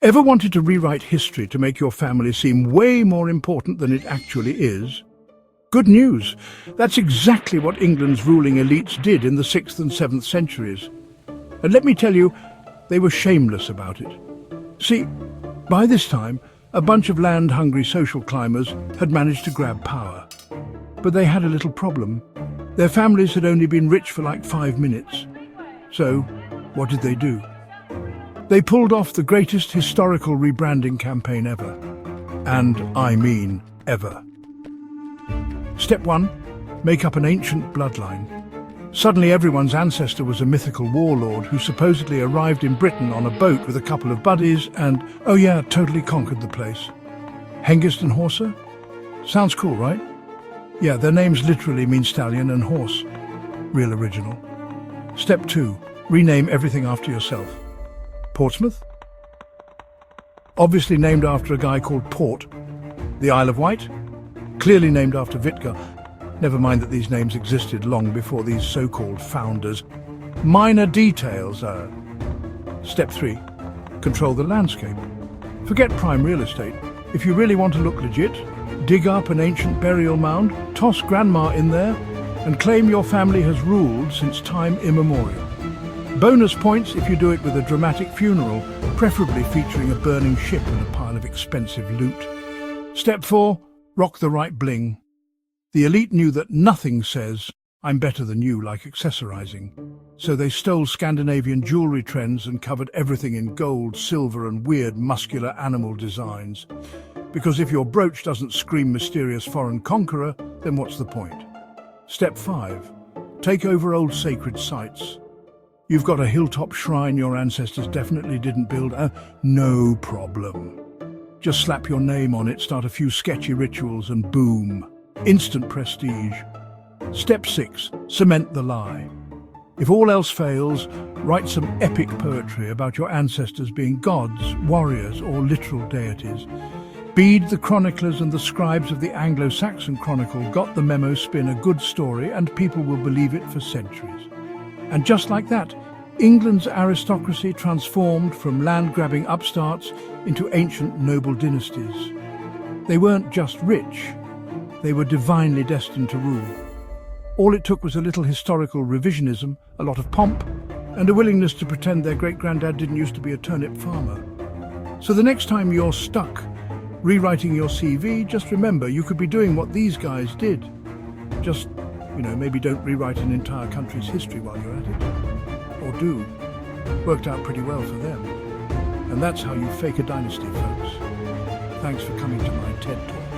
Ever wanted to rewrite history to make your family seem way more important than it actually is? Good news! That's exactly what England's ruling elites did in the 6th and 7th centuries. And let me tell you, they were shameless about it. See, by this time, a bunch of land-hungry social climbers had managed to grab power. But they had a little problem. Their families had only been rich for like 5 minutes. So, what did they do? They pulled off the greatest historical rebranding campaign ever. And I mean ever. Step 1. Make up an ancient bloodline. Suddenly everyone's ancestor was a mythical warlord who supposedly arrived in Britain on a boat with a couple of buddies and, oh yeah, totally conquered the place. Hengist and Horsa? Sounds cool, right? Yeah, their names literally mean stallion and horse. Real original. Step 2. Rename everything after yourself. Portsmouth? Obviously named after a guy called Port. The Isle of Wight? Clearly named after Wittger. Never mind that these names existed long before these so-called founders. Minor details are... Step 3. Control the landscape. Forget prime real estate. If you really want to look legit, dig up an ancient burial mound, toss grandma in there, and claim your family has ruled since time immemorial. Bonus points if you do it with a dramatic funeral, preferably featuring a burning ship and a pile of expensive loot. Step 4. Rock the right bling. The elite knew that nothing says, I'm better than you, like accessorizing. So they stole Scandinavian jewelry trends and covered everything in gold, silver and weird muscular animal designs. Because if your brooch doesn't scream mysterious foreign conqueror, then what's the point? Step 5. Take over old sacred sites. You've got a hilltop shrine your ancestors definitely didn't build. No problem. Just slap your name on it, start a few sketchy rituals and boom. Instant prestige. Step 6. Cement the lie. If all else fails, write some epic poetry about your ancestors being gods, warriors, or literal deities. Bede the chroniclers and the scribes of the Anglo-Saxon Chronicle got the memo, spin a good story, and people will believe it for centuries. And just like that, England's aristocracy transformed from land-grabbing upstarts into ancient noble dynasties. They weren't just rich. They were divinely destined to rule. All it took was a little historical revisionism, a lot of pomp, and a willingness to pretend their great-granddad didn't used to be a turnip farmer. So the next time you're stuck rewriting your CV, just remember you could be doing what these guys did. Just, maybe don't rewrite an entire country's history while you're at it. Or do. Worked out pretty well for them. And that's how you fake a dynasty, folks. Thanks for coming to my TED Talk.